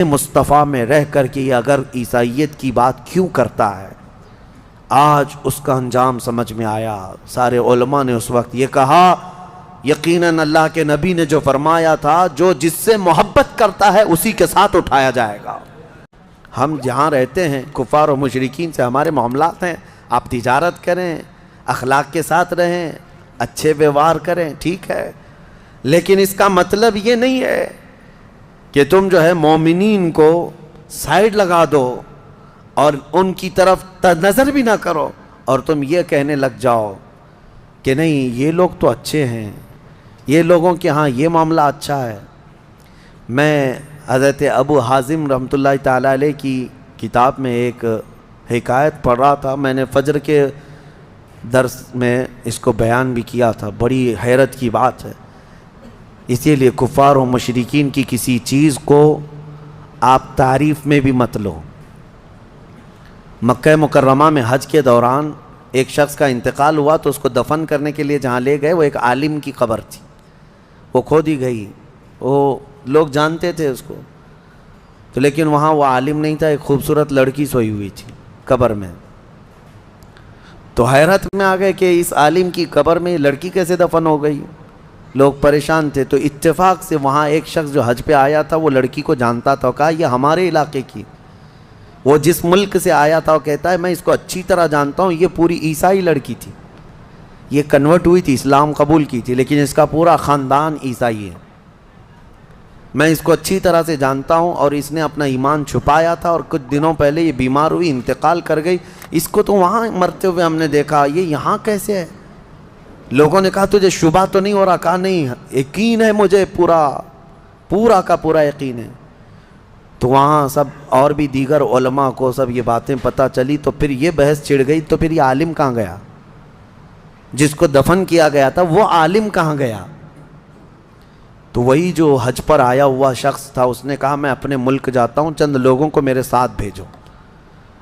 مصطفیٰ میں رہ کر کے یہ اگر عیسائیت کی بات کیوں کرتا ہے؟ آج اس کا انجام سمجھ میں آیا۔ سارے علماء نے اس وقت یہ کہا یقیناً اللہ کے نبی نے جو فرمایا تھا جو جس سے محبت کرتا ہے اسی کے ساتھ اٹھایا جائے گا۔ ہم جہاں رہتے ہیں کفار و مشرکین سے ہمارے معاملات ہیں، آپ تجارت کریں، اخلاق کے ساتھ رہیں، اچھے ویوہار کریں، ٹھیک ہے، لیکن اس کا مطلب یہ نہیں ہے کہ تم جو ہے مومنین کو سائیڈ لگا دو اور ان کی طرف نظر بھی نہ کرو اور تم یہ کہنے لگ جاؤ کہ نہیں یہ لوگ تو اچھے ہیں، یہ لوگوں کے ہاں یہ معاملہ اچھا ہے۔ میں حضرت ابو حازم رحمۃ اللہ تعالیٰ علیہ کی کتاب میں ایک حکایت پڑھ رہا تھا، میں نے فجر کے درس میں اس کو بیان بھی کیا تھا، بڑی حیرت کی بات ہے۔ اسی لیے کفار و مشرکین کی کسی چیز کو آپ تعریف میں بھی مت لو۔ مکہ مکرمہ میں حج کے دوران ایک شخص کا انتقال ہوا تو اس کو دفن کرنے کے لیے جہاں لے گئے وہ ایک عالم کی قبر تھی، وہ کھودی گئی، وہ لوگ جانتے تھے اس کو تو، لیکن وہاں وہ عالم نہیں تھا، ایک خوبصورت لڑکی سوئی ہوئی تھی قبر میں۔ تو حیرت میں آ گئے کہ اس عالم کی قبر میں یہ لڑکی کیسے دفن ہو گئی، لوگ پریشان تھے۔ تو اتفاق سے وہاں ایک شخص جو حج پہ آیا تھا وہ لڑکی کو جانتا تھا، کہا یہ ہمارے علاقے کی، وہ جس ملک سے آیا تھا وہ کہتا ہے میں اس کو اچھی طرح جانتا ہوں، یہ پوری عیسائی لڑکی تھی، یہ کنورٹ ہوئی تھی، اسلام قبول کی تھی، لیکن اس کا پورا خاندان عیسائی ہے، میں اس کو اچھی طرح سے جانتا ہوں، اور اس نے اپنا ایمان چھپایا تھا اور کچھ دنوں پہلے یہ بیمار ہوئی، انتقال کر گئی، اس کو تو وہاں مرتے ہوئے ہم نے دیکھا، یہ یہاں کیسے ہے؟ لوگوں نے کہا تجھے شبہ تو نہیں ہو رہا؟ کہا نہیں، یقین ہے مجھے، پورا کا پورا یقین ہے۔ تو وہاں سب اور بھی دیگر علماء کو سب یہ باتیں پتہ چلی، تو پھر یہ بحث چھڑ گئی تو پھر یہ عالم کہاں گیا؟ جس کو دفن کیا گیا تھا وہ عالم کہاں گیا؟ تو وہی جو حج پر آیا ہوا شخص تھا اس نے کہا میں اپنے ملک جاتا ہوں، چند لوگوں کو میرے ساتھ بھیجو،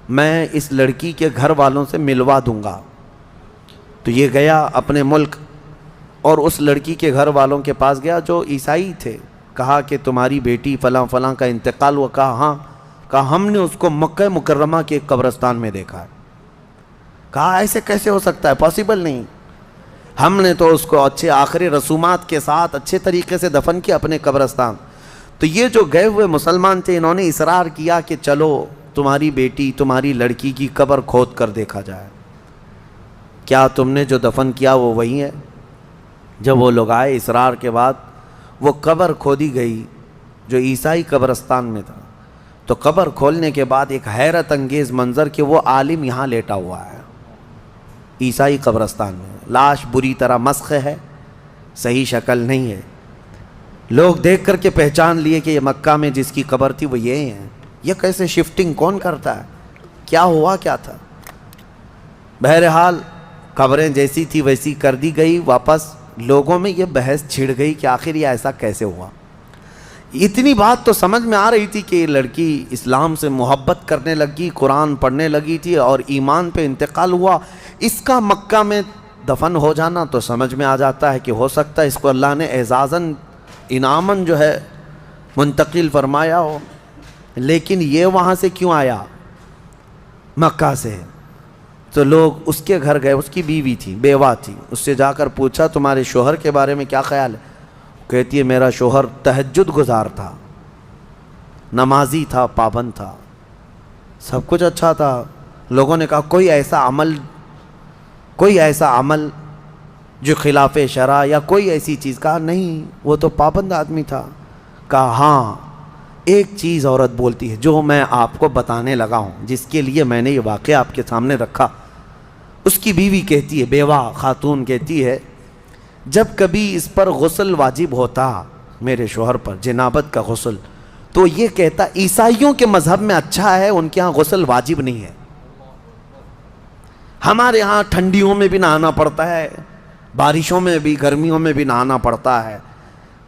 میں اس لڑکی کے گھر والوں سے ملوا دوں گا۔ تو یہ گیا اپنے ملک اور اس لڑکی کے گھر والوں کے پاس گیا جو عیسائی تھے، کہا کہ تمہاری بیٹی فلاں فلاں کا انتقال ہوا؟ کہا ہاں۔ کہا ہم نے اس کو مکہ مکرمہ کے ایک قبرستان میں دیکھا ہے۔ کہا ایسے کیسے ہو سکتا ہے، پاسبل نہیں، ہم نے تو اس کو اچھے آخری رسومات کے ساتھ اچھے طریقے سے دفن کیا اپنے قبرستان۔ تو یہ جو گئے ہوئے مسلمان تھے انہوں نے اصرار کیا کہ چلو تمہاری بیٹی تمہاری لڑکی کی قبر کھود کر دیکھا جائے، کیا تم نے جو دفن کیا وہ وہی ہے؟ جب وہ لوگ آئے اصرار کے بعد وہ قبر کھودی گئی جو عیسائی قبرستان میں تھا، تو قبر کھولنے کے بعد ایک حیرت انگیز منظر کہ وہ عالم یہاں لیٹا ہوا ہے عیسائی قبرستان میں، لاش بری طرح مسخ ہے، صحیح شکل نہیں ہے، لوگ دیکھ کر کے پہچان لیے کہ یہ مکہ میں جس کی قبر تھی وہ یہ ہیں، یہ کیسے شفٹنگ کون کرتا ہے، کیا ہوا کیا تھا؟ بہرحال قبریں جیسی تھی ویسی کر دی گئی واپس۔ لوگوں میں یہ بحث چھڑ گئی کہ آخر یہ ایسا کیسے ہوا۔ اتنی بات تو سمجھ میں آ رہی تھی کہ یہ لڑکی اسلام سے محبت کرنے لگی، قرآن پڑھنے لگی تھی اور ایمان پہ انتقال ہوا، اس کا مکہ میں دفن ہو جانا تو سمجھ میں آ جاتا ہے کہ ہو سکتا ہے اس کو اللہ نے اعزازاً انعاماً جو ہے منتقل فرمایا ہو، لیکن یہ وہاں سے کیوں آیا مکہ سے؟ تو لوگ اس کے گھر گئے، اس کی بیوی تھی، بیوہ تھی، اس سے جا کر پوچھا تمہارے شوہر کے بارے میں کیا خیال ہے؟ کہتی ہے میرا شوہر تہجد گزار تھا، نمازی تھا، پابند تھا، سب کچھ اچھا تھا۔ لوگوں نے کہا کوئی ایسا عمل جو خلاف شرع یا کوئی ایسی چیز؟ کہا نہیں، وہ تو پابند آدمی تھا۔ کہا ہاں ایک چیز عورت بولتی ہے جو میں آپ کو بتانے لگا ہوں، جس کے لیے میں نے یہ واقعہ آپ کے سامنے رکھا۔ اس کی بیوی کہتی ہے، بیوہ خاتون کہتی ہے جب کبھی اس پر غسل واجب ہوتا میرے شوہر پر، جنابت کا غسل، تو یہ کہتا عیسائیوں کے مذہب میں اچھا ہے، ان کے ہاں غسل واجب نہیں ہے، ہمارے ہاں ٹھنڈیوں میں بھی نہانا پڑتا ہے، بارشوں میں بھی، گرمیوں میں بھی نہانا پڑتا ہے۔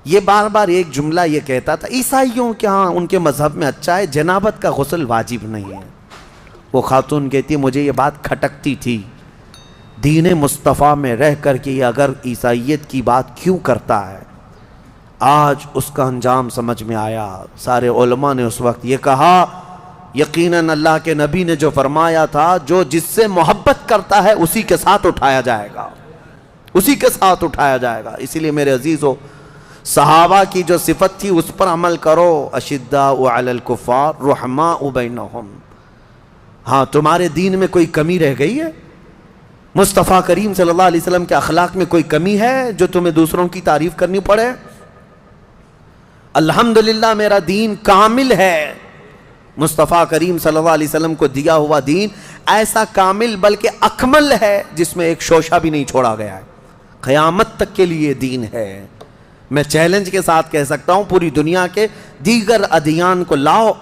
یہ بار بار ایک جملہ یہ کہتا تھا عیسائیوں کے ہاں ان کے مذہب میں اچھا ہے، جنابت کا غسل واجب نہیں ہے۔ وہ خاتون کہتی ہے مجھے یہ بات کھٹکتی تھی، دین مصطفیٰ میں رہ کر کے یہ اگر عیسائیت کی بات کیوں کرتا ہے؟ آج اس کا انجام سمجھ میں آیا۔ سارے علماء نے اس وقت یہ کہا یقیناً اللہ کے نبی نے جو فرمایا تھا جو جس سے محبت کرتا ہے اسی کے ساتھ اٹھایا جائے گا، اسی کے ساتھ اٹھایا جائے گا۔ اسی لیے میرے عزیزو، صحابہ کی جو صفت تھی اس پر عمل کرو۔ اشداء علی الکفار رحماء بینہم۔ ہاں، تمہارے دین میں کوئی کمی رہ گئی ہے؟ مصطفیٰ کریم صلی اللہ علیہ وسلم کے اخلاق میں کوئی کمی ہے جو تمہیں دوسروں کی تعریف کرنی پڑے؟ الحمدللہ میرا دین کامل ہے۔ مصطفیٰ کریم صلی اللہ علیہ وسلم کو دیا ہوا دین ایسا کامل بلکہ اکمل ہے جس میں ایک شوشہ بھی نہیں چھوڑا گیا ہے، قیامت تک کے لیے دین ہے۔ میں چیلنج کے ساتھ کہہ سکتا ہوں پوری دنیا کے دیگر ادیان کو لاؤ،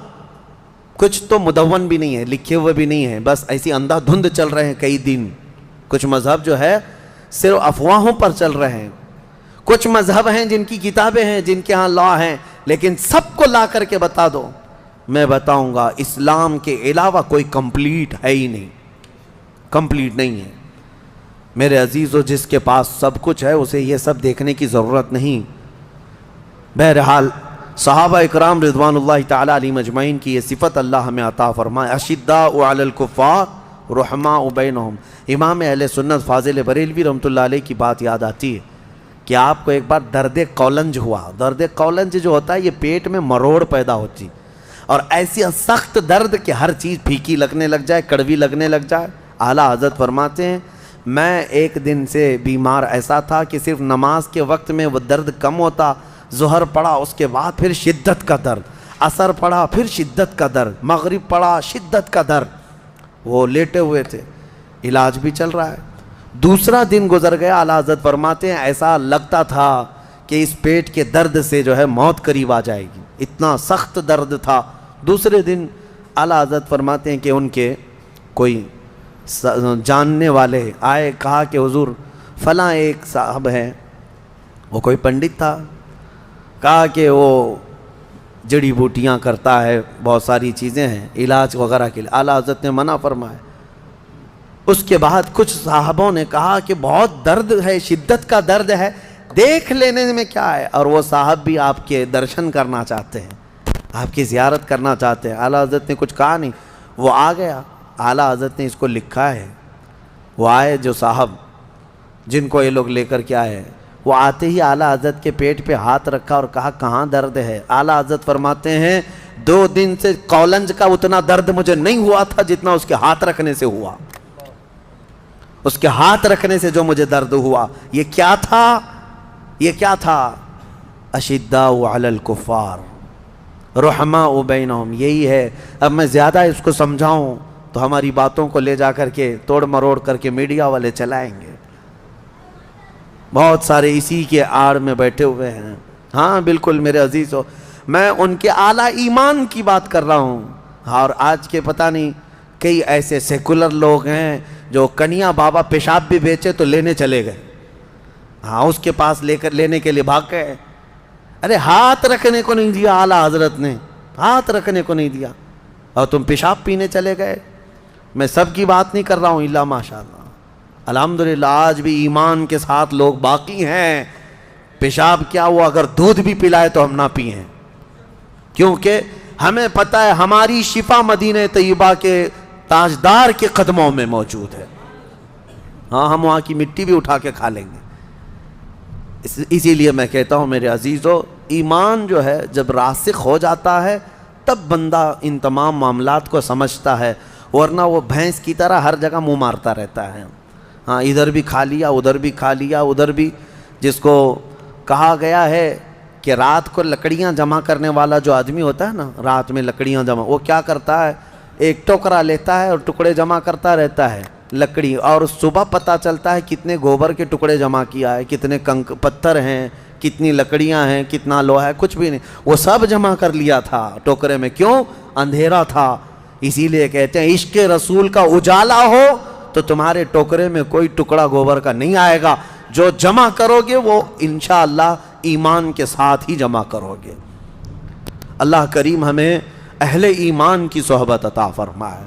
کچھ تو مدون بھی نہیں ہے، لکھے ہوئے بھی نہیں ہے، بس ایسی اندھا دھند چل رہے ہیں کئی دن۔ کچھ مذہب جو ہے صرف افواہوں پر چل رہے ہیں، کچھ مذہب ہیں جن کی کتابیں ہیں، جن کے ہاں لا ہیں، لیکن سب کو لا کر کے بتا دو، میں بتاؤں گا اسلام کے علاوہ کوئی کمپلیٹ ہے ہی نہیں، کمپلیٹ نہیں ہے۔ میرے عزیزو، جس کے پاس سب کچھ ہے اسے یہ سب دیکھنے کی ضرورت نہیں۔ بہرحال صحابہ اکرام رضوان اللہ تعالیٰ علیہم اجمعین کی یہ صفت اللہ ہمیں عطا فرمائے۔ اشداء علی الکفار رحماء بینہم۔ امام اہل سنت فاضل بریلوی رحمۃ اللہ علیہ کی بات یاد آتی ہے کہ آپ کو ایک بار درد قولنج ہوا۔ درد قولنج جو ہوتا ہے یہ پیٹ میں مروڑ پیدا ہوتی اور ایسی سخت درد کہ ہر چیز پھیکی لگنے لگ جائے، کڑوی لگنے لگ جائے۔ اعلیٰ حضرت فرماتے ہیں میں ایک دن سے بیمار ایسا تھا کہ صرف نماز کے وقت میں وہ درد کم ہوتا، ظہر پڑا اس کے بعد پھر شدت کا درد، عصر پڑا پھر شدت کا درد، مغرب پڑا شدت کا درد۔ وہ لیٹے ہوئے تھے، علاج بھی چل رہا ہے۔ دوسرا دن گزر گیا، اعلیٰ حضرت فرماتے ہیں ایسا لگتا تھا کہ اس پیٹ کے درد سے جو ہے موت قریب آ جائے گی، اتنا سخت درد تھا۔ دوسرے دن اعلیٰ حضرت فرماتے ہیں کہ ان کے کوئی جاننے والے آئے، کہا کہ حضور فلاں ایک صاحب ہے، وہ کوئی پنڈت تھا، کہا کہ وہ جڑی بوٹیاں کرتا ہے، بہت ساری چیزیں ہیں علاج وغیرہ کے لیے۔ اعلیٰ حضرت نے منع فرمایا۔ اس کے بعد کچھ صاحبوں نے کہا کہ بہت درد ہے، شدت کا درد ہے، دیکھ لینے میں کیا ہے، اور وہ صاحب بھی آپ کے درشن کرنا چاہتے ہیں، آپ کی زیارت کرنا چاہتے ہیں۔ اعلیٰ حضرت نے کچھ کہا نہیں، وہ آ گیا۔ اعلیٰ حضرت نے اس کو لکھا ہے، وہ آئے جو صاحب جن کو یہ لوگ لے کر کے آئے، وہ آتے ہی اعلیٰ حضرت کے پیٹ پہ ہاتھ رکھا اور کہا کہاں درد ہے؟ اعلیٰ حضرت فرماتے ہیں 2 دن سے قولنج کا اتنا درد مجھے نہیں ہوا تھا جتنا اس کے ہاتھ رکھنے سے ہوا، اس کے ہاتھ رکھنے سے جو مجھے درد ہوا۔ یہ کیا تھا؟ یہ کیا تھا؟ اشداء علی الکفار رحماء بینہم، یہی ہے۔ اب میں زیادہ اس کو سمجھاؤں تو ہماری باتوں کو لے جا کر کے توڑ مروڑ کر کے میڈیا والے چلائیں گے، بہت سارے اسی کے آڑ میں بیٹھے ہوئے ہیں۔ ہاں بالکل میرے عزیزو، میں ان کے اعلیٰ ایمان کی بات کر رہا ہوں۔ اور آج کے پتہ نہیں کئی ایسے سیکولر لوگ ہیں جو کنیا بابا پیشاب بھی بیچے تو لینے چلے گئے، ہاں اس کے پاس لے کر لینے کے لیے بھاگ گئے۔ ارے ہاتھ رکھنے کو نہیں دیا اعلیٰ حضرت نے، ہاتھ رکھنے کو نہیں دیا، اور تم پیشاب پینے چلے گئے۔ میں سب کی بات نہیں کر رہا ہوں، الا ماشاء اللہ الحمدللہ آج بھی ایمان کے ساتھ لوگ باقی ہیں۔ پیشاب کیا ہوا، اگر دودھ بھی پلائے تو ہم نہ پئیں، کیونکہ ہمیں پتہ ہے ہماری شفا مدینہ طیبہ کے تاجدار کے قدموں میں موجود ہے۔ ہاں ہم وہاں کی مٹی بھی اٹھا کے کھا لیں گے۔ اسی لیے میں کہتا ہوں میرے عزیزو، ایمان جو ہے جب راسخ ہو جاتا ہے تب بندہ ان تمام معاملات کو سمجھتا ہے، ورنہ وہ بھینس کی طرح ہر جگہ منہ مارتا رہتا ہے۔ ہاں ادھر بھی کھا لیا، ادھر بھی کھا لیا، ادھر بھی۔ جس کو کہا گیا ہے کہ رات کو لکڑیاں جمع کرنے والا جو آدمی ہوتا ہے نا، رات میں لکڑیاں جمع، وہ کیا کرتا ہے، ایک ٹوکرا لیتا ہے اور ٹکڑے جمع کرتا رہتا ہے لکڑی، اور صبح پتہ چلتا ہے کتنے گوبر کے ٹکڑے جمع کیا ہے، کتنے پتھر ہیں، کتنی لکڑیاں ہیں، کتنا لوہا ہے، کچھ بھی نہیں، وہ سب جمع کر لیا تھا ٹوکرے میں۔ کیوں؟ اندھیرا تھا۔ اسی لیے کہتے ہیں عشق رسول کا اجالا ہو تو تمہارے ٹوکرے میں کوئی ٹکڑا گوبر کا نہیں آئے گا، جو جمع کرو گے وہ انشاءاللہ ایمان کے ساتھ ہی جمع کرو گے۔ اللہ کریم ہمیں اہل ایمان کی صحبت عطا فرمائے۔